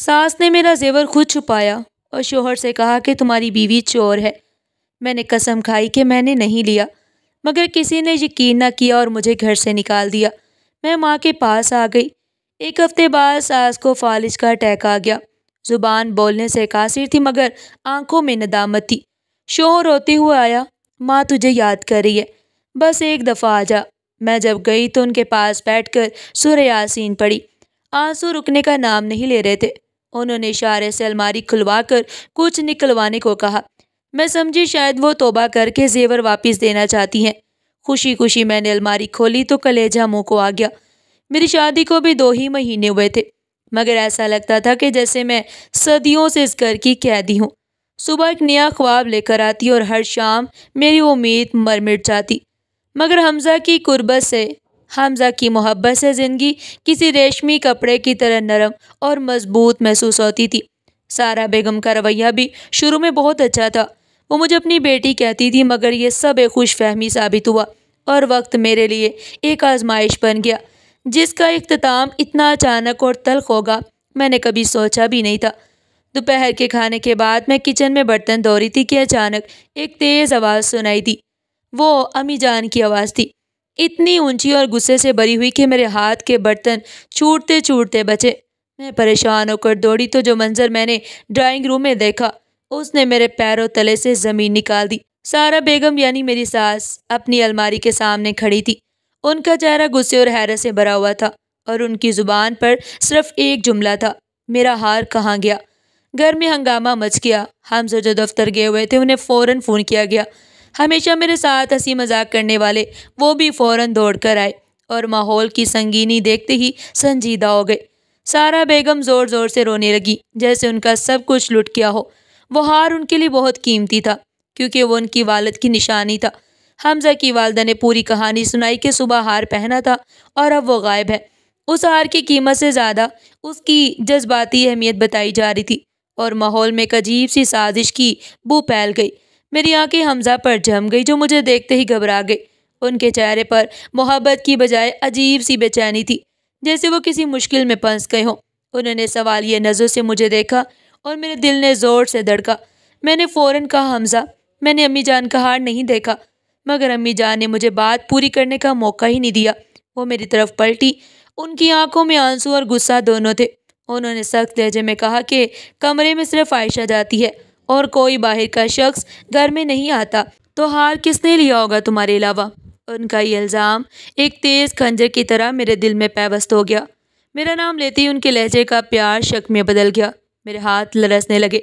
ساس نے میرا زیور خود چھپایا اور شوہر سے کہا کہ تمہاری بیوی چور ہے۔ میں نے قسم کھائی کہ میں نے نہیں لیا، مگر کسی نے یقین نہ کیا اور مجھے گھر سے نکال دیا۔ میں ماں کے پاس آ گئی۔ 1 ہفتے بعد ساس کو فالج کا اٹیک آ گیا۔ زبان بولنے سے قاصر تھی مگر آنکھوں میں ندامت تھی۔ شوہر روتے ہوئے آیا، ماں تجھے یاد کر رہی ہے، بس ایک دفعہ آ جا۔ میں جب گئی تو ان کے پاس بیٹھ کر سورہ یاسین پڑھی۔ آنسو رکنے کا نام نہیں لے رہے تھے۔ انہوں نے اشارے سے الماری کھلوا کر کچھ نکلوانے کو کہا۔ میں سمجھی شاید وہ توبہ کر کے زیور واپس دینا چاہتی ہیں۔ خوشی خوشی میں نے الماری کھولی تو کلیجہ منہ کو آ گیا۔ میری شادی کو بھی 2 ہی مہینے ہوئے تھے، مگر ایسا لگتا تھا کہ جیسے میں صدیوں سے اس گھر کی قیدی ہوں۔ صبح ایک نیا خواب لے کر آتی اور ہر شام میری امید مر مٹ جاتی، مگر حمزہ کی قربت سے، حمزہ کی محبت سے زندگی کسی ریشمی کپڑے کی طرح نرم اور مضبوط محسوس ہوتی تھی۔ سارا بیگم کا رویہ بھی شروع میں بہت اچھا تھا۔ وہ مجھے اپنی بیٹی کہتی تھی، مگر یہ سب ایک خوش فہمی ثابت ہوا اور وقت میرے لیے ایک آزمائش بن گیا جس کا اختتام اتنا اچانک اور تلخ ہوگا میں نے کبھی سوچا بھی نہیں تھا۔ دوپہر کے کھانے کے بعد میں کچن میں برتن دھو رہی تھی کہ اچانک ایک تیز آواز سنائی دی۔ وہ امی جان کی آواز تھی، اتنی اونچی اور غصے سے بھری ہوئی کہ میرے ہاتھ کے برتن چھوٹتے چھوٹتے بچے۔ میں پریشان ہو کر دوڑی تو جو منظر میں نے ڈرائنگ روم میں دیکھا اس نے میرے پیروں تلے سے زمین نکال دی۔ سارا بیگم یعنی میری ساس اپنی الماری کے سامنے کھڑی تھی۔ ان کا چہرہ غصے اور حیرت سے بھرا ہوا تھا اور ان کی زبان پر صرف ایک جملہ تھا، میرا ہار کہاں گیا؟ گھر میں ہنگامہ مچ گیا۔ حمزہ جو دفتر گئے ہوئے تھے انہیں فوراً فون کیا گیا۔ ہمیشہ میرے ساتھ ہنسی مذاق کرنے والے وہ بھی فوراً دوڑ کر آئے اور ماحول کی سنگینی دیکھتے ہی سنجیدہ ہو گئے۔ سارا بیگم زور زور سے رونے لگی جیسے ان کا سب کچھ لٹ گیا ہو۔ وہ ہار ان کے لیے بہت قیمتی تھا کیونکہ وہ ان کی والد کی نشانی تھا۔ حمزہ کی والدہ نے پوری کہانی سنائی کہ صبح ہار پہنا تھا اور اب وہ غائب ہے۔ اس ہار کی قیمت سے زیادہ اس کی جذباتی اہمیت بتائی جا رہی تھی اور ماحول میں ایک عجیب سی سازش کی بو پھیل گئی۔ میری آنکھیں حمزہ پر جم گئی جو مجھے دیکھتے ہی گھبرا گئے۔ ان کے چہرے پر محبت کی بجائے عجیب سی بے چینی تھی جیسے وہ کسی مشکل میں پھنس گئے ہوں۔ انہوں نے سوالیہ نظروں سے مجھے دیکھا اور میرے دل نے زور سے دھڑکا۔ میں نے فوراً کہا، حمزہ میں نے امی جان کا ہار نہیں دیکھا، مگر امی جان نے مجھے بات پوری کرنے کا موقع ہی نہیں دیا۔ وہ میری طرف پلٹی، ان کی آنکھوں میں آنسو اور غصہ دونوں تھے۔ انہوں نے سخت لہجے میں کہا کہ کمرے میں صرف عائشہ جاتی ہے اور کوئی باہر کا شخص گھر میں نہیں آتا، تو ہار کس نے لیا ہوگا تمہارے علاوہ؟ ان کا یہ الزام ایک تیز خنجر کی طرح میرے دل میں پیوست ہو گیا۔ میرا نام لیتے ہی ان کے لہجے کا پیار شک میں بدل گیا۔ میرے ہاتھ لرزنے لگے۔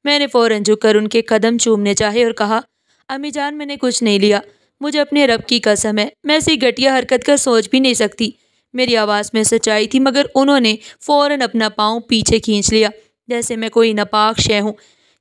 میں نے فوراً جھک کر ان کے قدم چومنے چاہے اور کہا، امی جان میں نے کچھ نہیں لیا، مجھے اپنے رب کی قسم ہے، میں ایسی گھٹیا حرکت کا سوچ بھی نہیں سکتی۔ میری آواز میں سچائی تھی مگر انہوں نے فوراً اپنا پاؤں پیچھے کھینچ لیا جیسے میں کوئی ناپاک شے ہوں۔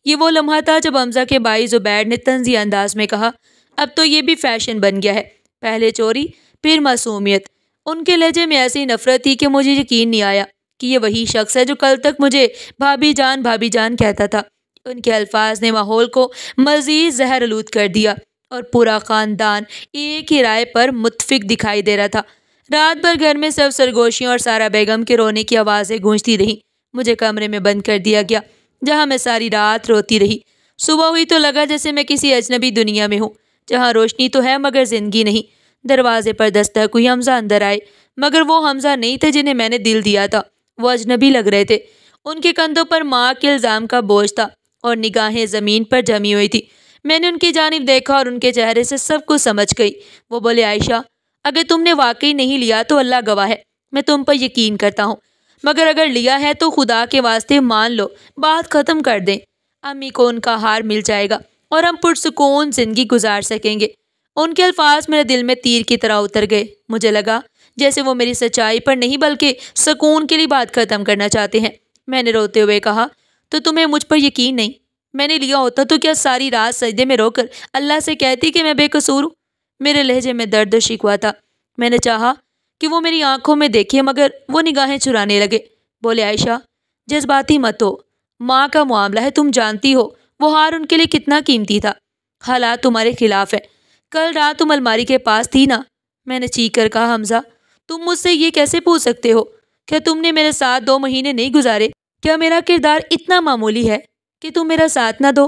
یہ وہ لمحہ تھا جب حمزہ کے بھائی زبیر نے طنزیہ انداز میں کہا، اب تو یہ بھی فیشن بن گیا ہے، پہلے چوری پھر معصومیت۔ ان کے لہجے میں ایسی نفرت تھی کہ مجھے یقین نہیں آیا کہ یہ وہی شخص ہے جو کل تک مجھے بھابھی جان کہتا تھا۔ ان کے الفاظ نے ماحول کو مزید زہر آلود کر دیا اور پورا خاندان ایک ہی رائے پر متفق دکھائی دے رہا تھا۔ رات بھر گھر میں سب سرگوشیوں اور سارا بیگم کے رونے کی آوازیں گونجتی رہیں۔ مجھے کمرے میں بند کر دیا گیا جہاں میں ساری رات روتی رہی۔ صبح ہوئی تو لگا جیسے میں کسی اجنبی دنیا میں ہوں جہاں روشنی تو ہے مگر زندگی نہیں۔ دروازے پر دستک ہوئی، حمزہ اندر آئے مگر وہ حمزہ نہیں تھے جنہیں میں نے دل دیا تھا، وہ اجنبی لگ رہے تھے۔ ان کے کندھوں پر ماں کے الزام کا بوجھ تھا اور نگاہیں زمین پر جمی ہوئی تھی۔ میں نے ان کی جانب دیکھا اور ان کے چہرے سے سب کچھ سمجھ گئی۔ وہ بولے، عائشہ اگر تم نے واقعی نہیں لیا تو اللہ گواہ ہے، میں تم پر یقین کرتا ہوں، مگر اگر لیا ہے تو خدا کے واسطے مان لو، بات ختم کر دیں۔ امی کو ان کا ہار مل جائے گا اور ہم پرسکون زندگی گزار سکیں گے۔ ان کے الفاظ میرے دل میں تیر کی طرح اتر گئے۔ مجھے لگا جیسے وہ میری سچائی پر نہیں بلکہ سکون کے لیے بات ختم کرنا چاہتے ہیں۔ میں نے روتے ہوئے کہا، تو تمہیں مجھ پر یقین نہیں؟ میں نے لیا ہوتا تو کیا ساری رات سجدے میں رو کر اللہ سے کہتی کہ میں بے قصور ہوں؟ میرے لہجے میں درد و شکوہ تھا۔ میں نے چاہا کہ وہ میری آنکھوں میں دیکھے مگر وہ نگاہیں چرانے لگے۔ بولے، عائشہ جذباتی مت ہو، ماں کا معاملہ ہے، تم جانتی ہو وہ ہار ان کے لیے کتنا قیمتی تھا۔ حالات تمہارے خلاف ہے، کل رات تم الماری کے پاس تھی نا؟ میں نے چیخ کر کہا، حمزہ تم مجھ سے یہ کیسے پوچھ سکتے ہو؟ کیا تم نے میرے ساتھ 2 مہینے نہیں گزارے؟ کیا میرا کردار اتنا معمولی ہے کہ تم میرا ساتھ نہ دو؟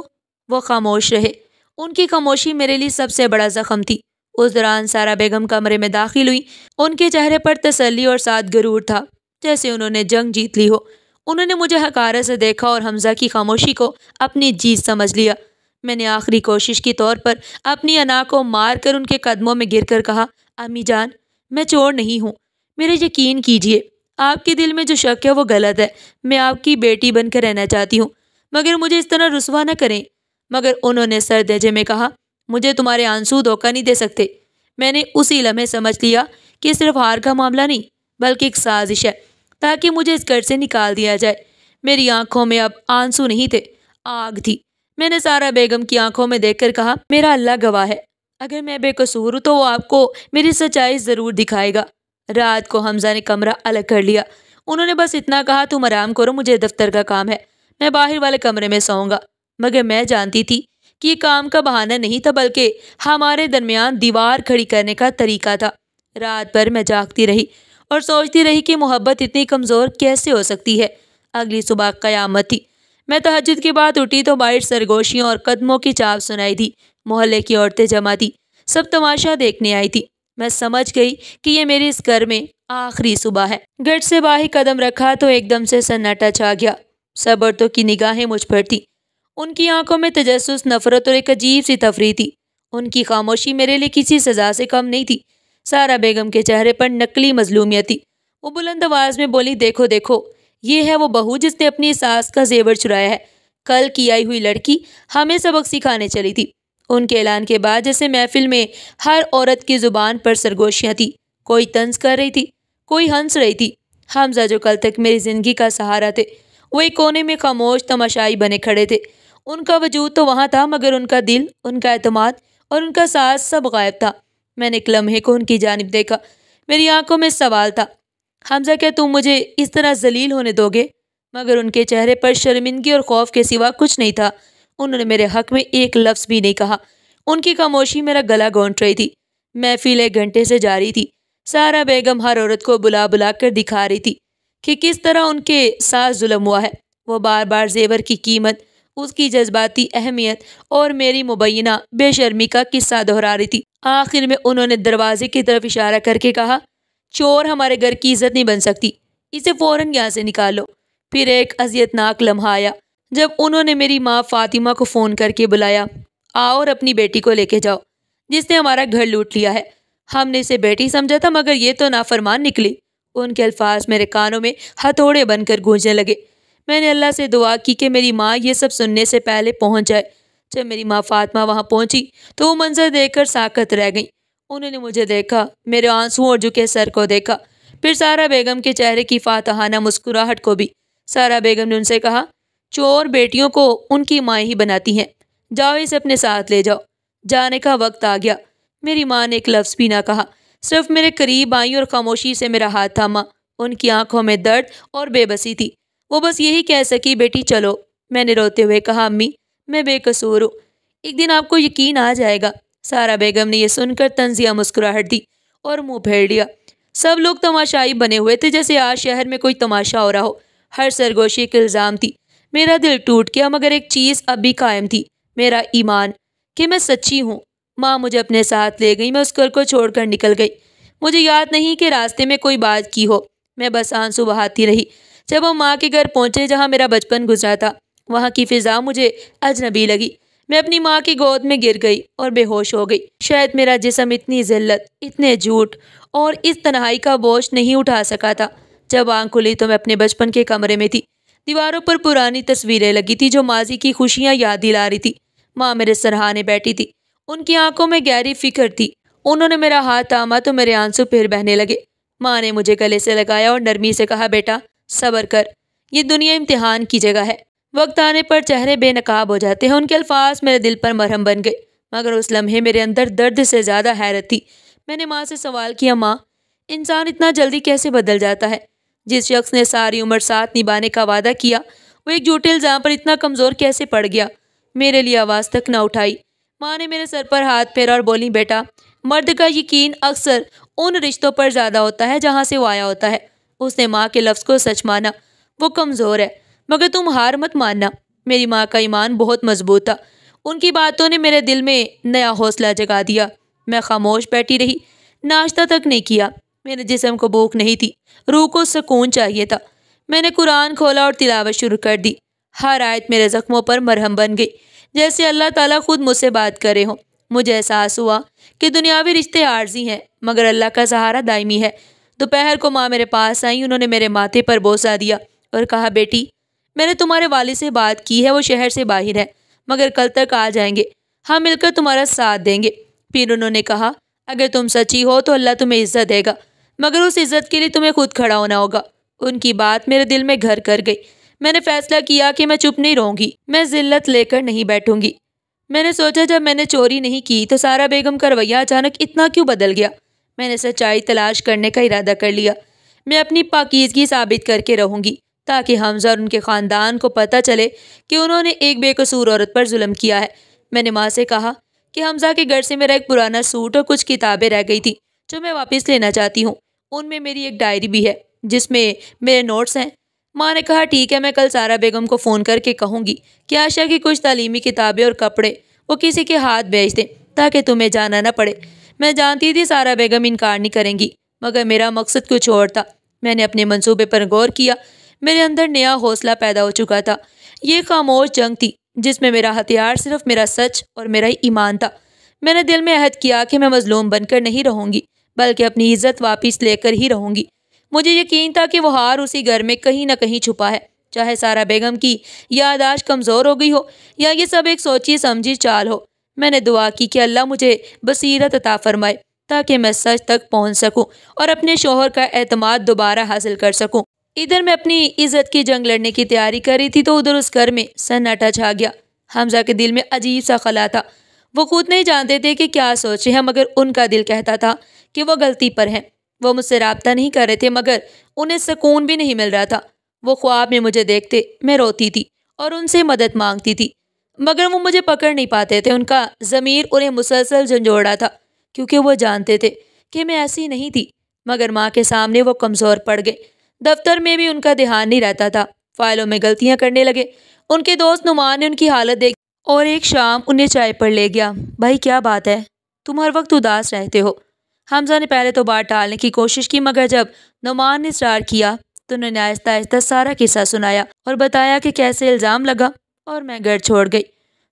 وہ خاموش رہے۔ ان کی خاموشی میرے لیے سب سے بڑا زخم تھی۔ اس دوران سارا بیگم کمرے میں داخل ہوئی۔ ان کے چہرے پر تسلی اور ساتھ غرور تھا، جیسے انہوں نے جنگ جیت لی ہو۔ انہوں نے مجھے حقارت سے دیکھا اور حمزہ کی خاموشی کو اپنی جیت سمجھ لیا۔ میں نے آخری کوشش کے طور پر اپنی انا کو مار کر ان کے قدموں میں گر کر کہا، امی جان، میں چور نہیں ہوں، میرے یقین کیجیے۔ آپ کے دل میں جو شک ہے وہ غلط ہے۔ میں آپ کی بیٹی بن کر رہنا چاہتی ہوں، مگر مجھے اس طرح رسوا نہ کریں۔ مگر انہوں نے سر دیجے میں کہا، مجھے تمہارے آنسو دھوکہ نہیں دے سکتے۔ میں نے اسی لمحے سمجھ لیا کہ صرف ہار کا معاملہ نہیں بلکہ ایک سازش ہے تاکہ مجھے اس گھر سے نکال دیا جائے۔ میری آنکھوں میں اب آنسو نہیں تھے، آگ تھی۔ میں نے سارا بیگم کی آنکھوں میں دیکھ کر کہا، میرا اللہ گواہ ہے، اگر میں بے قصور ہوں تو وہ آپ کو میری سچائی ضرور دکھائے گا۔ رات کو حمزہ نے کمرہ الگ کر لیا۔ انہوں نے بس اتنا کہا، تم آرام کرو، مجھے دفتر کا کام ہے، میں باہر والے کمرے میں سوؤں گا۔ مگر میں جانتی تھی کہ یہ کام کا بہانہ نہیں تھا بلکہ ہمارے درمیان دیوار کھڑی کرنے کا طریقہ تھا۔ رات بھر میں جاگتی رہی اور سوچتی رہی کہ محبت اتنی کمزور کیسے ہو سکتی ہے۔ اگلی صبح قیامت تھی۔ میں تہجد کے بعد اٹھی تو باہر سرگوشیوں اور قدموں کی چاپ سنائی دی۔ محلے کی عورتیں جمع تھی، سب تماشا دیکھنے آئی تھی۔ میں سمجھ گئی کہ یہ میری اس گھر میں آخری صبح ہے۔ گیٹ سے باہر قدم رکھا تو ایک دم سے سناٹا چھا گیا۔ سب عورتوں کی نگاہیں مجھ پر تھی۔ ان کی آنکھوں میں تجسس، نفرت اور ایک عجیب سی تفریح تھی۔ ان کی خاموشی میرے لیے کسی سزا سے کم نہیں تھی۔ سارا بیگم کے چہرے پر نقلی مظلومیت تھی۔ وہ بلند آواز میں بولی، دیکھو دیکھو، یہ ہے وہ بہو جس نے اپنی ساس کا زیور چرایا ہے۔ کل کی آئی ہوئی لڑکی ہمیں سبق سکھانے چلی تھی۔ ان کے اعلان کے بعد جیسے محفل میں ہر عورت کی زبان پر سرگوشیاں تھی۔ کوئی طنز کر رہی تھی، کوئی ہنس رہی تھی۔ حمزہ جو کل تک میری زندگی کا سہارا تھے، وہ ایک کونے میں خاموش تماشائی بنے کھڑے تھے۔ ان کا وجود تو وہاں تھا مگر ان کا دل، ان کا اعتماد اور ان کا ساتھ سب غائب تھا۔ میں نے ایک لمحے کو ان کی جانب دیکھا۔ میری آنکھوں میں سوال تھا، حمزہ کیا تم مجھے اس طرح ذلیل ہونے دو گے؟ مگر ان کے چہرے پر شرمندگی اور خوف کے سوا کچھ نہیں تھا۔ انہوں نے میرے حق میں ایک لفظ بھی نہیں کہا۔ ان کی خاموشی میرا گلا گھونٹ رہی تھی۔ محفل 1 گھنٹے سے جاری تھی۔ سارا بیگم ہر عورت کو بلا بلا کر دکھا رہی تھی کہ کس طرح ان کے ساتھ ظلم ہوا ہے۔ وہ بار بار زیور کی قیمت، اس کی جذباتی اہمیت اور میری مبینہ بے شرمی کا قصہ دہرا رہی تھی۔ آخر میں انہوں نے دروازے کی طرف اشارہ کر کے کہا، چور ہمارے گھر کی عزت نہیں بن سکتی، اسے فوراً یہاں سے نکالو۔ پھر ایک اذیت ناک لمحہ آیا جب انہوں نے میری ماں فاطمہ کو فون کر کے بلایا، آؤ اور اپنی بیٹی کو لے کے جاؤ جس نے ہمارا گھر لوٹ لیا ہے۔ ہم نے اسے بیٹی سمجھا تھا مگر یہ تو نافرمان نکلی۔ ان کے الفاظ میرے کانوں میں ہتھوڑے بن کر گونجنے لگے۔ میں نے اللہ سے دعا کی کہ میری ماں یہ سب سننے سے پہلے پہنچ جائے۔ جب میری ماں فاطمہ وہاں پہنچی تو وہ منظر دیکھ کر ساکت رہ گئیں۔ انہوں نے مجھے دیکھا، میرے آنسوؤں اور جھکے سر کو دیکھا، پھر سارا بیگم کے چہرے کی فاتحانہ مسکراہٹ کو بھی۔ سارا بیگم نے ان سے کہا، چور بیٹیوں کو ان کی مائیں ہی بناتی ہیں، جاؤ اسے اپنے ساتھ لے جاؤ۔ جانے کا وقت آ گیا۔ میری ماں نے ایک لفظ بھی نہ کہا، صرف میرے قریب آئیں اور خاموشی سے میرا ہاتھ تھاما۔ ان کی آنکھوں میں درد اور بے بسی تھی۔ وہ بس یہی کہہ سکی، بیٹی چلو۔ میں نے روتے ہوئے کہا، امی میں بے قصور ہوں، ایک دن آپ کو یقین آ جائے گا۔ سارا بیگم نے یہ سن کر طنزیہ مسکراہٹ دی اور منہ پھیر لیا۔ سب لوگ تماشائی بنے ہوئے تھے، جیسے آج شہر میں کوئی تماشا ہو رہا ہو۔ ہر سرگوشی ایک الزام تھی۔ میرا دل ٹوٹ گیا مگر ایک چیز اب بھی قائم تھی، میرا ایمان کہ میں سچی ہوں۔ ماں مجھے اپنے ساتھ لے گئی، میں اس گھر کو چھوڑ کر نکل گئی۔ مجھے یاد نہیں کہ راستے میں کوئی بات کی ہو، میں بس آنسو بہاتی رہی۔ جب ہم ماں کے گھر پہنچے جہاں میرا بچپن گزرا تھا، وہاں کی فضا مجھے اجنبی لگی۔ میں اپنی ماں کی گود میں گر گئی اور بے ہوش ہو گئی۔ شاید میرا جسم اتنی ذلت، اتنے جھوٹ اور اس تنہائی کا بوجھ نہیں اٹھا سکا تھا۔ جب آنکھ کھلی تو میں اپنے بچپن کے کمرے میں تھی۔ دیواروں پر پرانی تصویریں لگی تھی جو ماضی کی خوشیاں یاد دلا رہی تھی۔ ماں میرے سرہانے بیٹھی تھی، ان کی آنکھوں میں گہری فکر تھی۔ انہوں نے میرا ہاتھ تھاما تو میرے آنسو پھر بہنے لگے۔ ماں نے مجھے گلے سے لگایا اور نرمی سے کہا، بیٹا صبر کر، یہ دنیا امتحان کی جگہ ہے، وقت آنے پر چہرے بے نقاب ہو جاتے ہیں۔ ان کے الفاظ میرے دل پر مرہم بن گئے مگر اس لمحے میرے اندر درد سے زیادہ حیرت تھی۔ میں نے ماں سے سوال کیا، ماں انسان اتنا جلدی کیسے بدل جاتا ہے؟ جس شخص نے ساری عمر ساتھ نبھانے کا وعدہ کیا، وہ ایک جھوٹے الزام پر اتنا کمزور کیسے پڑ گیا؟ میرے لیے آواز تک نہ اٹھائی۔ ماں نے میرے سر پر ہاتھ پھیرا اور بولی، بیٹا مرد کا یقین اکثر ان رشتوں پر زیادہ ہوتا ہے جہاں سے وہ آیا ہوتا ہے۔ اس نے ماں کے لفظ کو سچ مانا۔ وہ کمزور ہے مگر تم ہار مت ماننا۔ میری ماں کا ایمان بہت مضبوط تھا، ان کی باتوں نے میرے دل میں نیا حوصلہ جگا دیا۔ میں خاموش بیٹھی رہی، ناشتہ تک نہیں کیا۔ میرے جسم کو بھوک نہیں تھی، روح کو سکون چاہیے تھا۔ میں نے قرآن کھولا اور تلاوت شروع کر دی۔ ہر آیت میرے زخموں پر مرہم بن گئی، جیسے اللہ تعالیٰ خود مجھ سے بات کرے ہوں۔ مجھے احساس ہوا کہ دنیاوی رشتے عارضی ہیں مگر اللہ کا سہارا دائمی ہے۔ دوپہر کو ماں میرے پاس آئیں، انہوں نے میرے ماتھے پر بوسہ دیا اور کہا، بیٹی میں نے تمہارے والد سے بات کی ہے، وہ شہر سے باہر ہے مگر کل تک آ جائیں گے، ہم مل کر تمہارا ساتھ دیں گے۔ پھر انہوں نے کہا، اگر تم سچی ہو تو اللہ تمہیں عزت دے گا، مگر اس عزت کے لیے تمہیں خود کھڑا ہونا ہوگا۔ ان کی بات میرے دل میں گھر کر گئی۔ میں نے فیصلہ کیا کہ میں چپ نہیں رہوں گی، میں ذلت لے کر نہیں بیٹھوں گی۔ میں نے سوچا جب میں نے چوری نہیں کی تو سارا بیگم کا رویہ اچانک اتنا کیوں بدل گیا؟ میں نے سچائی تلاش کرنے کا ارادہ کر لیا۔ میں اپنی پاکیزگی ثابت کر کے رہوں گی تاکہ حمزہ اور ان کے خاندان کو پتہ چلے کہ انہوں نے ایک بے قصور عورت پر ظلم کیا ہے۔ میں نے ماں سے کہا کہ حمزہ کے گھر سے میرا ایک پرانا سوٹ اور کچھ کتابیں رہ گئی تھی جو میں واپس لینا چاہتی ہوں۔ ان میں میری ایک ڈائری بھی ہے جس میں میرے نوٹس ہیں۔ ماں نے کہا، ٹھیک ہے، میں کل سارا بیگم کو فون کر کے کہوں گی کہ عائشہ کی کچھ تعلیمی کتابیں اور کپڑے وہ کسی کے ہاتھ بھیج دیں تاکہ تمہیں جانا نہ پڑے۔ میں جانتی تھی سارا بیگم انکار نہیں کریں گی، مگر میرا مقصد کچھ اور تھا۔ میں نے اپنے منصوبے پر غور کیا، میرے اندر نیا حوصلہ پیدا ہو چکا تھا۔ یہ خاموش جنگ تھی جس میں میرا ہتھیار صرف میرا سچ اور میرا ایمان تھا۔ میں نے دل میں عہد کیا کہ میں مظلوم بن کر نہیں رہوں گی بلکہ اپنی عزت واپس لے کر ہی رہوں گی۔ مجھے یقین تھا کہ وہ ہار اسی گھر میں کہیں نہ کہیں چھپا ہے، چاہے سارا بیگم کی یادداشت کمزور ہو گئی ہو یا یہ سب ایک سوچی سمجھی چال ہو۔ میں نے دعا کی کہ اللہ مجھے بصیرت عطا فرمائے تاکہ میں سچ تک پہنچ سکوں اور اپنے شوہر کا اعتماد دوبارہ حاصل کر سکوں۔ ادھر میں اپنی عزت کی جنگ لڑنے کی تیاری کر رہی تھی تو ادھر اس گھر میں سناٹا چھا گیا۔ حمزہ کے دل میں عجیب سا خلا تھا۔ وہ خود نہیں جانتے تھے کہ کیا سوچے ہیں مگر ان کا دل کہتا تھا کہ وہ غلطی پر ہیں۔ وہ مجھ سے رابطہ نہیں کر رہے تھے مگر انہیں سکون بھی نہیں مل رہا تھا۔ وہ خواب میں مجھے دیکھتے، میں روتی تھی اور ان سے مدد مانگتی تھی مگر وہ مجھے پکڑ نہیں پاتے تھے۔ ان کا ضمیر انہیں مسلسل جھنجھوڑا تھا کیونکہ وہ جانتے تھے کہ میں ایسی نہیں تھی، مگر ماں کے سامنے وہ کمزور پڑ گئے۔ دفتر میں بھی ان کا دھیان نہیں رہتا تھا، فائلوں میں غلطیاں کرنے لگے۔ ان کے دوست نعمان نے ان کی حالت دیکھی اور ایک شام انہیں چائے پر لے گیا۔ بھائی کیا بات ہے، تم ہر وقت اداس رہتے ہو؟ حمزہ نے پہلے تو بات ٹالنے کی کوشش کی مگر جب نعمان نے اصرار کیا تو انہوں نے آہستہ آہستہ سارا قصہ سنایا اور بتایا کہ کیسے الزام لگا اور میں گھر چھوڑ گئی۔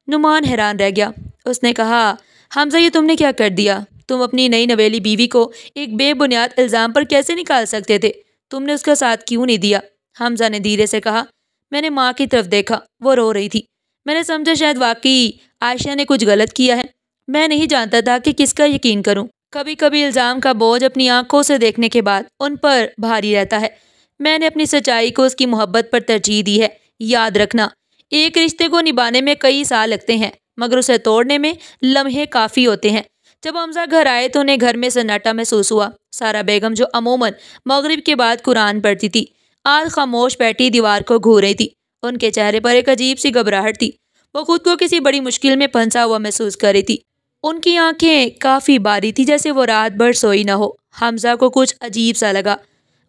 نعمان حیران رہ گیا۔ اس نے کہا، حمزہ یہ تم نے کیا کر دیا؟ تم اپنی نئی نویلی بیوی کو ایک بے بنیاد الزام پر کیسے نکال سکتے تھے؟ تم نے اس کا ساتھ کیوں نہیں دیا؟ حمزہ نے دھیرے سے کہا، میں نے ماں کی طرف دیکھا، وہ رو رہی تھی۔ میں نے سمجھا شاید واقعی عائشہ نے کچھ غلط کیا ہے۔ میں نہیں جانتا تھا کہ کس کا یقین کروں۔ کبھی کبھی الزام کا بوجھ اپنی آنکھوں سے دیکھنے کے بعد ان پر بھاری رہتا ہے۔ میں نے اپنی سچائی کو اس کی محبت پر ترجیح دی ہے۔ یاد رکھنا، ایک رشتے کو نبھانے میں کئی سال لگتے ہیں مگر اسے توڑنے میں لمحے کافی ہوتے ہیں۔ جب حمزہ گھر آئے تو انہیں گھر میں سناٹا محسوس ہوا۔ سارا بیگم جو عموماً مغرب کے بعد قرآن پڑھتی تھی آج خاموش بیٹھی دیوار کو گھور رہی تھی۔ ان کے چہرے پر ایک عجیب سی گھبراہٹ تھی، وہ خود کو کسی بڑی مشکل میں پھنسا ہوا محسوس کر رہی تھی۔ ان کی آنکھیں کافی باری تھی جیسے وہ رات بھر سوئی نہ ہو۔ حمزہ کو کچھ عجیب سا لگا۔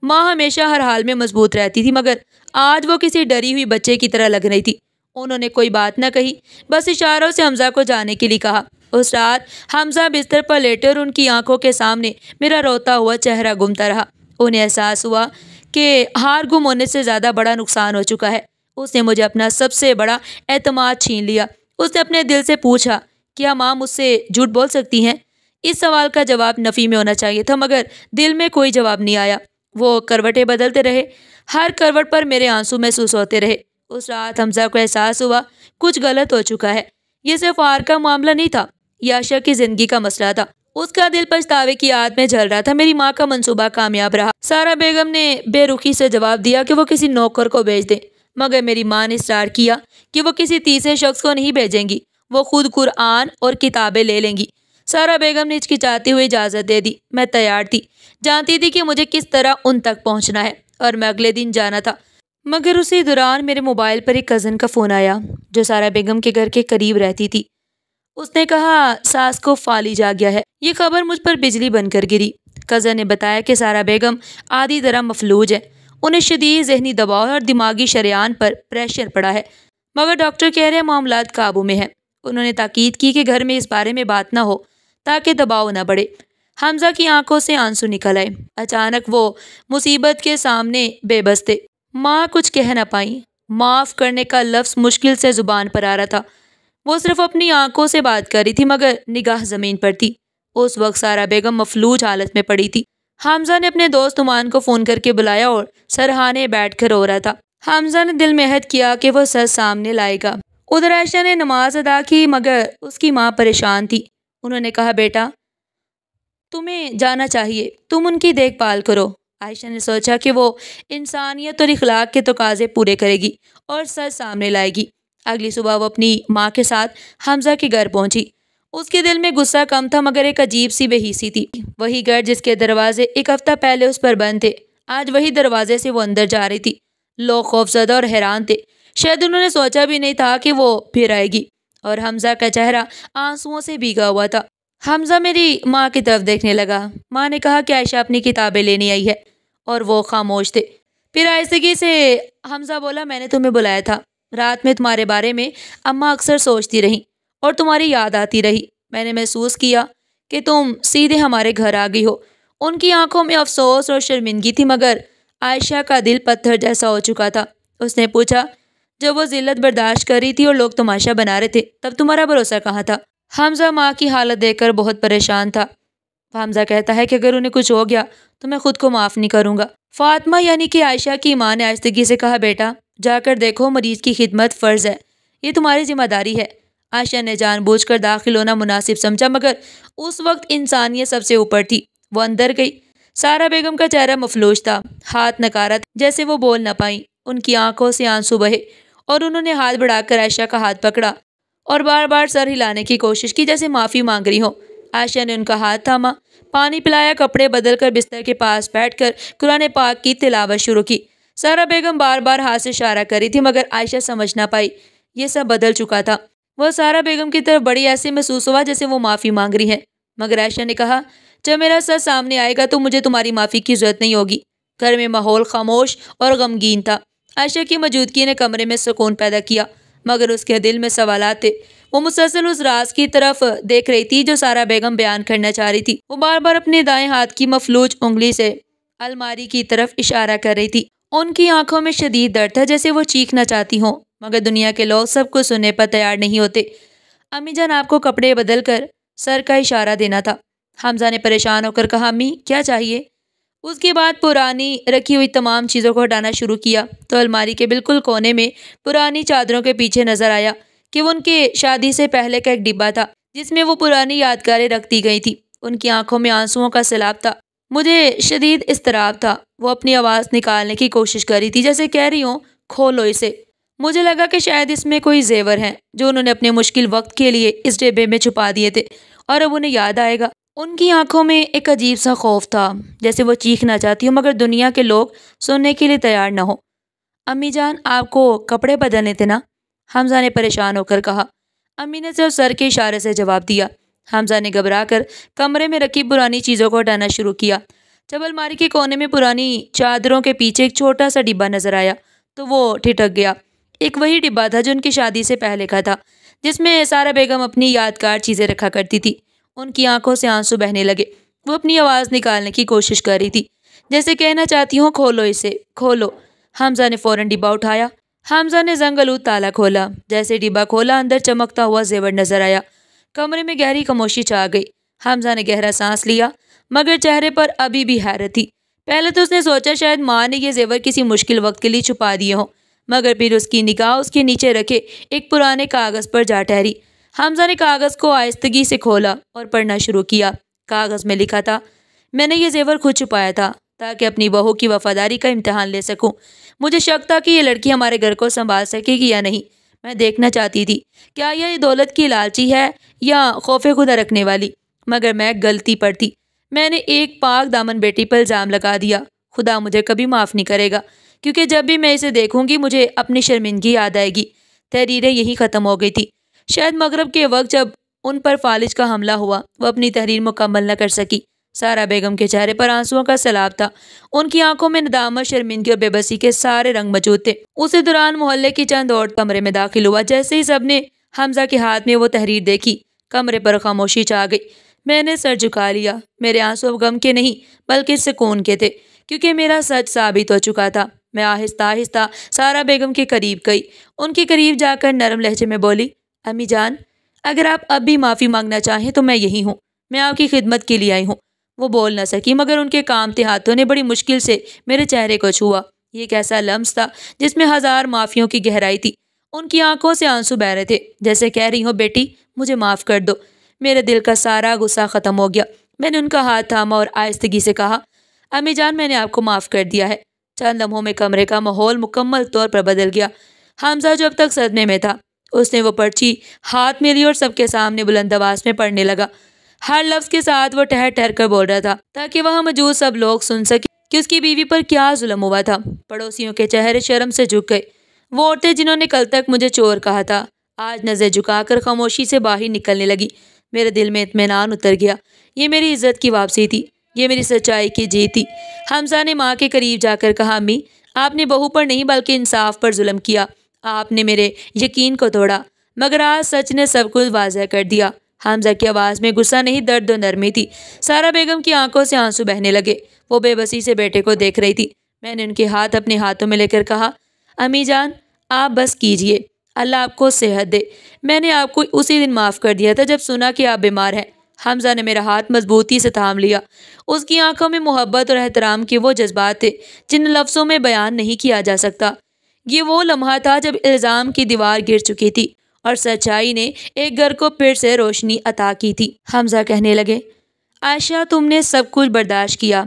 ماں ہمیشہ ہر حال میں مضبوط رہتی تھی مگر آج وہ کسی ڈری ہوئی بچے کی طرح لگ رہی تھی۔ انہوں نے کوئی بات نہ کہی، بس اشاروں سے حمزہ کو جانے کے لیے کہا۔ اس رات حمزہ بستر پر لیٹے اور ان کی آنکھوں کے سامنے میرا روتا ہوا چہرہ گھومتا رہا۔ انہیں احساس ہوا کہ ہار گم ہونے سے زیادہ بڑا نقصان ہو چکا ہے۔ اس نے مجھے اپنا سب سے بڑا اعتماد چھین لیا۔ اس نے اپنے دل سے پوچھا، کیا ماں مجھ سے جھوٹ بول سکتی ہیں؟ اس سوال کا جواب نفی میں ہونا چاہیے تھا مگر دل میں کوئی جواب نہیں آیا۔ وہ کروٹیں بدلتے رہے، ہر کروٹ پر میرے آنسو محسوس ہوتے رہے۔ اس رات حمزہ کو احساس ہوا کچھ غلط ہو چکا ہے۔ یہ صرف ہار کا معاملہ نہیں تھا، یہ عائشہ کی زندگی کا مسئلہ تھا۔ اس کا دل پچھتاوے کی آگ میں جل رہا تھا۔ میری ماں کا منصوبہ کامیاب رہا۔ سارا بیگم نے بے رخی سے جواب دیا کہ وہ کسی نوکر کو بھیج دیں مگر میری ماں نے اصرار کیا کہ وہ کسی تیسرے شخص کو نہیں بھیجیں گی، وہ خود قرآن اور کتابیں لے لیں گی۔ سارا بیگم نے ہچکچاتے ہوئے اجازت دے دی۔ میں تیار تھی، جانتی تھی کہ مجھے کس طرح ان تک پہنچنا ہے اور میں اگلے دن جانا تھا۔ مگر اسی دوران میرے موبائل پر ایک کزن کا فون آیا جو سارا بیگم کے گھر کے قریب رہتی تھی۔ اس نے کہا، ساس کو فالج آ گیا ہے۔ یہ خبر مجھ پر بجلی بن کر گری۔ کزن نے بتایا کہ سارا بیگم آدھی طرح مفلوج ہے۔ انہیں شدید ذہنی دباؤ اور دماغی شریان پر پریشر پڑا ہے، مگر ڈاکٹر کہہ رہے ہیں معاملات قابو میں ہیں۔ انہوں نے تاکید کی کہ گھر میں اس بارے میں بات نہ ہو تاکہ دباؤ نہ بڑھے۔ حمزہ کی آنکھوں سے آنسو نکل آئے۔ اچانک وہ مصیبت کے سامنے بے بس تھے۔ ماں کچھ کہہ نہ پائیں۔ معاف کرنے کا لفظ مشکل سے زبان پر آ رہا تھا۔ وہ صرف اپنی آنکھوں سے بات کر رہی تھی مگر نگاہ زمین پر تھی۔ اس وقت سارا بیگم مفلوج حالت میں پڑی تھی۔ حمزہ نے اپنے دوست نعمان کو فون کر کے بلایا اور سرہانے بیٹھ کر رو رہا تھا۔ حمزہ نے دل میں عہد کیا کہ وہ سچ سامنے لائے گا۔ ادھر عائشہ نے نماز ادا کی مگر اس کی ماں پریشان تھی۔ انہوں نے کہا بیٹا تمہیں جانا چاہیے، تم ان کی دیکھ بھال کرو۔ عائشہ نے سوچا کہ وہ انسانیت اور اخلاق کے تقاضے پورے کرے گی اور سچ سامنے لائے گی۔ اگلی صبح وہ اپنی ماں کے ساتھ حمزہ کے گھر پہنچی۔ اس کے دل میں غصہ کم تھا مگر ایک عجیب سی بے حسی تھی۔ وہی گھر جس کے دروازے ایک ہفتہ پہلے اس پر بند تھے، آج وہی دروازے سے وہ اندر جا رہی تھی۔ لوگ خوفزدہ اور حیران تھے۔ شاید انہوں نے سوچا بھی نہیں تھا کہ وہ پھر آئے گی، اور حمزہ کا چہرہ آنسوؤں سے بھیگا ہوا تھا۔ حمزہ میری ماں کی طرف دیکھنے لگا۔ ماں نے کہا کہ عائشہ اپنی کتابیں لینے آئی ہے، اور وہ خاموش تھے۔ پھر آہستگی سے حمزہ بولا میں نے تمہیں بلایا تھا۔ رات میں تمہارے بارے میں اماں اکثر سوچتی رہیں اور تمہاری یاد آتی رہی۔ میں نے محسوس کیا کہ تم سیدھے ہمارے گھر آ گئی ہو۔ ان کی آنکھوں میں افسوس اور شرمندگی تھی مگر عائشہ کا دل پتھر جیسا ہو چکا تھا۔ اس نے پوچھا جب وہ ذلت برداشت کر رہی تھی اور لوگ تماشا بنا رہے تھے تب تمہارا بھروسہ کہاں تھا؟ حمزہ ماں کی حالت دیکھ کر بہت پریشان تھا۔ حمزہ کہتا ہے کہ اگر انہیں کچھ ہو گیا تو میں خود کو معاف نہیں کروں گا۔ فاطمہ یعنی کہ عائشہ کی ماں نے آہستگی سے کہا بیٹا جا کر دیکھو، مریض کی خدمت فرض ہے، یہ تمہاری ذمہ داری ہے۔ عائشہ نے جان بوجھ کر داخل ہونا مناسب سمجھا مگر اس وقت انسانیت سب سے اوپر تھی۔ وہ اندر گئی۔ سارا بیگم کا چہرہ مفلوج تھا، ہاتھ نکارا جیسے وہ بول نہ پائیں۔ ان کی آنکھوں سے آنسو بہے اور انہوں نے ہاتھ بڑھا کر عائشہ کا ہاتھ پکڑا اور بار بار سر ہلانے کی کوشش کی جیسے معافی مانگ رہی ہو۔ عائشہ نے ان کا ہاتھ تھاما، پانی پلایا، کپڑے بدل کر بستر کے پاس بیٹھ کر قرآن پاک کی تلاوت شروع کی۔ سارا بیگم بار بار ہاتھ سے اشارہ کر رہی تھی مگر عائشہ سمجھ نہ پائی، یہ سب بدل چکا تھا۔ وہ سارا بیگم کی طرف بڑی ایسے محسوس ہوا جیسے وہ معافی مانگ رہی ہے، مگر عائشہ نے کہا جب میرا سچ سامنے آئے گا تو مجھے تمہاری معافی کی ضرورت نہیں ہوگی۔ گھر میں ماحول خاموش اور غمگین تھا۔ عائشہ کی موجودگی نے کمرے میں سکون پیدا کیا مگر اس کے دل میں سوالات تھے۔ وہ مسلسل اس راز کی طرف دیکھ رہی تھی جو سارا بیگم بیان کرنا چاہ رہی تھی۔ وہ بار بار اپنے دائیں ہاتھ کی مفلوج انگلی سے الماری کی طرف اشارہ کر رہی تھی۔ ان کی آنکھوں میں شدید درد تھا جیسے وہ چیخنا چاہتی ہوں مگر دنیا کے لوگ سب کچھ سننے پر تیار نہیں ہوتے۔ امی جان آپ کو کپڑے بدل کر سر کا اشارہ دینا تھا۔ حمزہ نے پریشان ہو کر کہا امی کیا چاہیے؟ اس کے بعد پرانی رکھی ہوئی تمام چیزوں کو ہٹانا شروع کیا تو الماری کے بالکل کونے میں پرانی چادروں کے پیچھے نظر آیا کہ وہ ان کے شادی سے پہلے کا ایک ڈبہ تھا جس میں وہ پرانی یادگاریں رکھ دی گئی تھی۔ ان کی آنکھوں میں آنسوؤں کا سیلاب تھا۔ مجھے شدید اضطراب تھا۔ وہ اپنی آواز نکالنے کی کوشش کر رہی تھی جیسے کہہ رہی ہوں کھولو اسے۔ مجھے لگا کہ شاید اس میں کوئی زیور ہیں جو انہوں نے اپنے مشکل وقت کے لیے اس ڈبے میں چھپا دیے تھے اور اب انہیں یاد آئے گا۔ ان کی آنکھوں میں ایک عجیب سا خوف تھا جیسے وہ چیخنا چاہتی ہوں مگر دنیا کے لوگ سننے کے لیے تیار نہ ہو۔ امی جان آپ کو کپڑے بدلنے تھے نا؟ حمزہ نے پریشان ہو کر کہا۔ امی نے صرف سر کے اشارے سے جواب دیا۔ حمزہ نے گھبرا کر کمرے میں رکھی پرانی چیزوں کو ہٹانا شروع کیا۔ جب الماری کے کونے میں پرانی چادروں کے پیچھے ایک چھوٹا سا ڈبہ نظر آیا تو وہ ٹھٹک گیا۔ ایک وہی ڈبہ تھا جو ان کی شادی سے پہلے کا تھا جس میں سارا بیگم اپنی یادگار چیزیں رکھا کرتی تھی۔ ان کی آنکھوں سے آنسو بہنے لگے۔ وہ اپنی آواز نکالنے کی کوشش کر رہی تھی جیسے کہنا چاہتی ہوں کھولو اسے، کھولو۔ حمزہ نے فوراً ڈبہ اٹھایا۔ حمزہ نے زنگ آلود تالا کھولا۔ جیسے ڈبہ کھولا اندر چمکتا ہوا زیور نظر آیا۔ کمرے میں گہری خاموشی چھا گئی۔ حمزہ نے گہرا سانس لیا مگر چہرے پر ابھی بھی حیرت تھی۔ پہلے تو اس نے سوچا شاید ماں نے یہ زیور کسی مشکل وقت کے لیے چھپا دیے ہوں مگر پھر اس کی نگاہ اس کے نیچے رکھے ایک پرانے کاغذ پر جا ٹھہری۔ حمزہ نے کاغذ کو آہستگی سے کھولا اور پڑھنا شروع کیا۔ کاغذ میں لکھا تھا میں نے یہ زیور خود چھپایا تھا تاکہ اپنی بہو کی وفاداری کا امتحان لے سکوں۔ مجھے شک تھا کہ یہ لڑکی ہمارے گھر کو سنبھال سکے گی یا نہیں۔ میں دیکھنا چاہتی تھی کیا یہ دولت کی لالچی ہے یا خوف خدا رکھنے والی، مگر میں غلطی پر تھی۔ میں نے ایک پاک دامن بیٹی پر الزام لگا دیا۔ خدا مجھے کبھی معاف نہیں کرے گا کیونکہ جب بھی میں اسے دیکھوں گی مجھے اپنی شرمندگی یاد آئے گی۔ تحریریں یہی ختم ہو گئی تھی۔ شاید مغرب کے وقت جب ان پر فالج کا حملہ ہوا وہ اپنی تحریر مکمل نہ کر سکی۔ سارا بیگم کے چہرے پر آنسوؤں کا سیلاب تھا۔ ان کی آنکھوں میں ندامت، شرمندگی اور بے بسی کے سارے رنگ موجود تھے۔ اسی دوران محلے کی چند عورت کمرے میں داخل ہوا۔ جیسے ہی سب نے حمزہ کے ہاتھ میں وہ تحریر دیکھی، کمرے پر خاموشی چھا گئی۔ میں نے سر جھکا لیا۔ میرے آنسو اب غم کے نہیں بلکہ سکون کے تھے، کیونکہ میرا سچ ثابت ہو چکا تھا۔ میں آہستہ آہستہ سارا بیگم کے قریب گئی۔ ان کے قریب جا کر نرم لہجے میں بولی، امی جان، اگر آپ اب بھی معافی مانگنا چاہیں تو میں یہی ہوں، میں آپ کی خدمت کے لیے آئی ہوں۔ وہ بول نہ سکی، مگر ان کے کامتے ہاتھوں نے بڑی مشکل سے میرے چہرے کو چھوا۔ یہ ایک ایسا لمس تھا جس میں ہزار معافیوں کی گہرائی تھی۔ ان کی آنکھوں سے آنسو بہ رہے تھے، جیسے کہہ رہی ہوں، بیٹی مجھے معاف کر دو۔ میرے دل کا سارا غصہ ختم ہو گیا۔ میں نے ان کا ہاتھ تھاما اور آہستگی سے کہا، امی جان، میں نے آپ کو معاف کر دیا ہے۔ چند لمحوں میں کمرے کا ماحول مکمل طور پر بدل گیا۔ حمزہ جو اب تک صدمے میں تھا، اس نے وہ پرچی ہاتھ میں لی اور سب کے سامنے بلند آواز میں پڑھنے لگا۔ ہر لفظ کے ساتھ وہ ٹھہر ٹھہر کر بول رہا تھا تاکہ وہاں موجود سب لوگ سن سکیں کہ اس کی بیوی پر کیا ظلم ہوا تھا۔ پڑوسیوں کے چہرے شرم سے جھک گئے۔ وہ عورتیں جنہوں نے کل تک مجھے چور کہا تھا، آج نظر جھکا کر خاموشی سے باہر نکلنے لگی۔ میرے دل میں اطمینان اتر گیا۔ یہ میری عزت کی واپسی تھی، یہ میری سچائی کی جیت تھی۔ حمزہ نے ماں کے قریب جا کر کہا، امی، آپ نے بہو پر نہیں بلکہ انصاف پر ظلم کیا۔ آپ نے میرے یقین کو توڑا، مگر آج سچ نے سب کچھ واضح کر دیا۔ حمزہ کی آواز میں غصہ نہیں، درد و نرمی تھی۔ سارا بیگم کی آنکھوں سے آنسو بہنے لگے۔ وہ بے بسی سے بیٹے کو دیکھ رہی تھی۔ میں نے ان کے ہاتھ اپنے ہاتھوں میں لے کر کہا، امی جان، آپ بس کیجئے، اللہ آپ کو صحت دے۔ میں نے آپ کو اسی دن معاف کر دیا تھا جب سنا کہ آپ بیمار ہیں۔ حمزہ نے میرا ہاتھ مضبوطی سے تھام لیا۔ اس کی آنکھوں میں محبت اور احترام کے وہ جذبات تھے جن لفظوں میں بیان نہیں کیا جا سکتا۔ یہ وہ لمحہ تھا جب الزام کی دیوار گر چکی تھی اور سچائی نے ایک گھر کو پھر سے روشنی عطا کی تھی۔ حمزہ کہنے لگے، عائشہ، تم نے سب کچھ برداشت کیا۔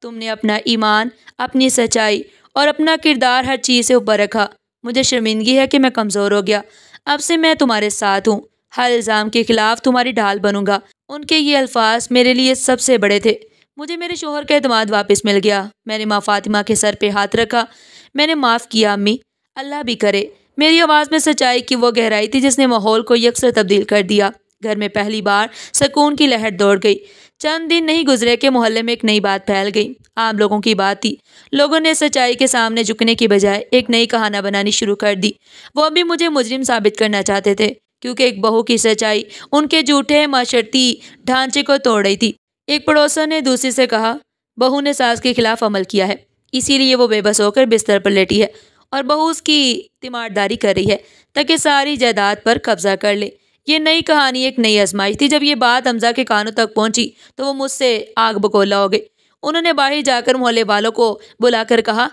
تم نے اپنا ایمان، اپنی سچائی اور اپنا کردار ہر چیز سے اوپر رکھا۔ مجھے شرمندگی ہے کہ میں کمزور ہو گیا۔ اب سے میں تمہارے ساتھ ہوں، ہر الزام کے خلاف تمہاری ڈھال بنوں گا۔ ان کے یہ الفاظ میرے لیے سب سے بڑے تھے۔ مجھے میرے شوہر کا اعتماد واپس مل گیا۔ میں نے ماں فاطمہ کے سر پہ ہاتھ رکھا۔ میں نے معاف کیا امی، اللہ بھی کرے۔ میری آواز میں سچائی کی وہ گہرائی تھی جس نے ماحول کو یکسر تبدیل کر دیا۔ گھر میں پہلی بار سکون کی لہر دوڑ گئی۔ چند دن نہیں گزرے کہ محلے میں ایک نئی بات پھیل گئی۔ عام لوگوں کی بات تھی۔ لوگوں نے سچائی کے سامنے جھکنے کی بجائے ایک نئی کہانی بنانی شروع کر دی۔ وہ بھی مجھے مجرم ثابت کرنا چاہتے تھے، کیونکہ ایک بہو کی سچائی ان کے جھوٹے معاشرتی ڈھانچے کو توڑ رہی تھی۔ ایک پڑوسن نے دوسری سے کہا، بہو نے ساس کے خلاف عمل کیا ہے، اسی لیے وہ بے بس ہو کر بستر پر لیٹی ہے اور بہو اس کی تیمارداری کر رہی ہے تاکہ ساری جائیداد پر قبضہ کر لے۔ یہ نئی کہانی ایک نئی آزمائش تھی۔ جب یہ بات حمزہ کے کانوں تک پہنچی تو وہ مجھ سے آگ بگولا ہو گئے۔ انہوں نے باہر جا کر محلے والوں کو بلا کر کہا،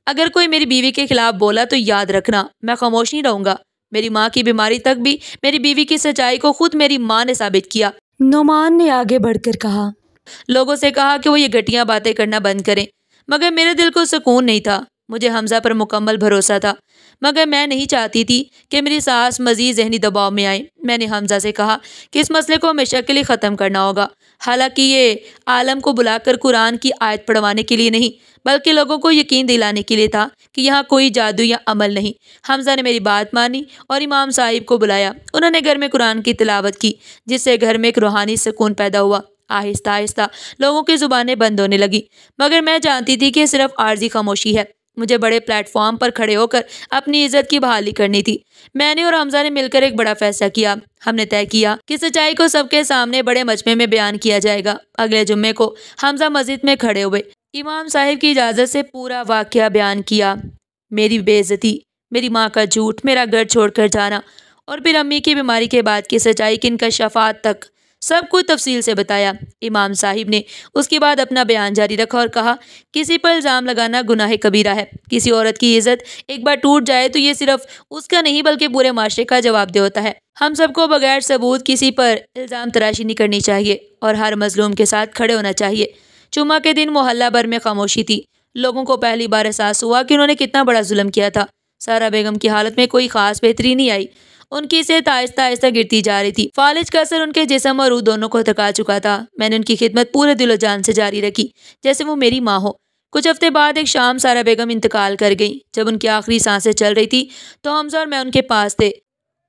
اگر کوئی میری بیوی کے خلاف بولا تو یاد رکھنا میں خاموش نہیں رہوں گا۔ میری ماں کی بیماری تک بھی میری بیوی کی سچائی کو خود میری ماں نے ثابت کیا۔ نعمان نے آگے بڑھ کر کہا، لوگوں سے کہا کہ وہ یہ گھٹیا باتیں کرنا بند کریں، مگر میرے دل کو سکون نہیں تھا۔ مجھے حمزہ پر مکمل بھروسہ تھا، مگر میں نہیں چاہتی تھی کہ میری ساس مزید ذہنی دباؤ میں آئے۔ میں نے حمزہ سے کہا کہ اس مسئلے کو ہمیشہ کے لیے ختم کرنا ہوگا۔ حالانکہ یہ عالم کو بلا کر قرآن کی آیت پڑھوانے کے لیے نہیں بلکہ لوگوں کو یقین دلانے کے لیے تھا کہ یہاں کوئی جادو یا عمل نہیں۔ حمزہ نے میری بات مانی اور امام صاحب کو بلایا۔ انہوں نے گھر میں قرآن کی تلاوت کی، جس سے گھر میں ایک روحانی سکون پیدا ہوا۔ آہستہ آہستہ لوگوں کی زبانیں بند ہونے لگی، مگر میں جانتی تھی کہ یہ صرف عارضی خاموشی ہے۔ مجھے بڑے پلیٹ فارم پر کھڑے ہو کر اپنی عزت کی بحالی کرنی تھی۔ میں نے اور حمزہ نے مل کر ایک بڑا فیصلہ کیا۔ ہم نے طے کیا کہ سچائی کو سب کے سامنے بڑے مجمع میں بیان کیا جائے گا۔ اگلے جمعے کو حمزہ مسجد میں کھڑے ہوئے۔ امام صاحب کی اجازت سے پورا واقعہ بیان کیا۔ میری بے عزتی، میری ماں کا جھوٹ، میرا گھر چھوڑ کر جانا اور پھر امی کی بیماری کے بعد کی سچائی کی انکشافات تک سب کچھ تفصیل سے بتایا۔ امام صاحب نے اس کے بعد اپنا بیان جاری رکھا اور کہا، کسی پر الزام لگانا گناہ کبیرہ ہے۔ کسی عورت کی عزت ایک بار ٹوٹ جائے تو یہ صرف اس کا نہیں بلکہ پورے معاشرے کا جواب دہ ہوتا ہے۔ ہم سب کو بغیر ثبوت کسی پر الزام تراشی نہیں کرنی چاہیے اور ہر مظلوم کے ساتھ کھڑے ہونا چاہیے۔ جمعہ کے دن محلہ بھر میں خاموشی تھی۔ لوگوں کو پہلی بار احساس ہوا کہ انہوں نے کتنا بڑا ظلم کیا تھا۔ سارا بیگم کی حالت میں کوئی خاص بہتری نہیں آئی۔ ان کی صحت آہستہ آہستہ گرتی جا رہی تھی۔ فالج کا اثر ان کے جسم اور روح دونوں کو تھکا چکا تھا۔ میں نے ان کی خدمت پورے دل و جان سے جاری رکھی جیسے وہ میری ماں ہو۔ کچھ ہفتے بعد ایک شام سارا بیگم انتقال کر گئی۔ جب ان کی آخری سانسیں چل رہی تھی تو حمزہ اور میں ان کے پاس تھے۔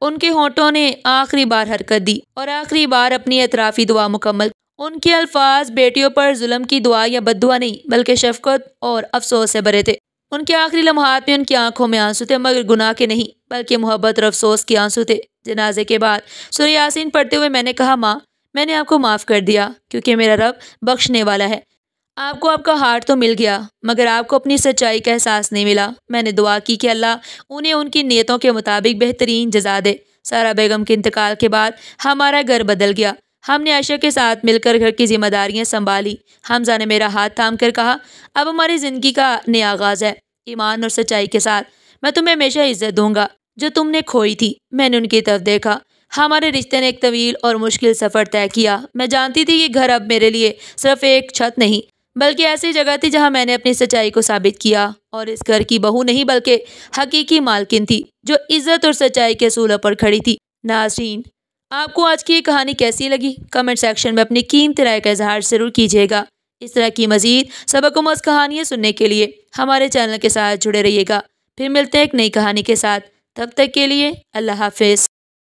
ان کے ہونٹوں نے آخری بار حرکت دی اور آخری بار اپنی اعترافی دعا مکمل ان کے الفاظ بیٹیوں پر ظلم کی دعا یا بد دعا نہیں بلکہ شفقت اور افسوس سے بھرے تھے۔ ان کے آخری لمحات میں ان کی آنکھوں میں آنسو تھے، مگر گناہ کے نہیں بلکہ محبت اور افسوس کے آنسو تھے۔ جنازے کے بعد سورہ یاسین پڑھتے ہوئے میں نے کہا، ماں میں نے آپ کو معاف کر دیا کیونکہ میرا رب بخشنے والا ہے۔ آپ کو آپ کا ہارٹ تو مل گیا مگر آپ کو اپنی سچائی کا احساس نہیں ملا۔ میں نے دعا کی کہ اللہ انہیں ان کی نیتوں کے مطابق بہترین جزا دے۔ سارا بیگم کے انتقال کے بعد ہمارا گھر بدل گیا۔ ہم نے عائشہ کے ساتھ مل کر گھر کی ذمہ داریاں سنبھالی۔ حمزہ نے میرا ہاتھ تھام کر کہا، اب ہماری زندگی کا نیا آغاز ہے، ایمان اور سچائی کے ساتھ۔ میں تمہیں ہمیشہ عزت دوں گا جو تم نے کھوئی تھی۔ میں نے ان کی طرف دیکھا۔ ہمارے رشتے نے ایک طویل اور مشکل سفر طے کیا۔ میں جانتی تھی کہ گھر اب میرے لیے صرف ایک چھت نہیں بلکہ ایسی جگہ تھی جہاں میں نے اپنی سچائی کو ثابت کیا، اور اس گھر کی بہو نہیں بلکہ حقیقی مالکن تھی جو عزت اور سچائی کے اصولوں پر کھڑی تھی۔ ناظرین، آپ کو آج کی یہ کہانی کیسی لگی؟ کمنٹ سیکشن میں اپنی قیمتی رائے کا اظہار ضرور کیجیے گا۔ اس طرح کی مزید سبق آموز کہانیاں سننے کے لیے ہمارے چینل کے ساتھ جڑے رہیے گا۔ پھر ملتے ہیں ایک نئی کہانی کے ساتھ، تب تک کے لیے اللہ حافظ۔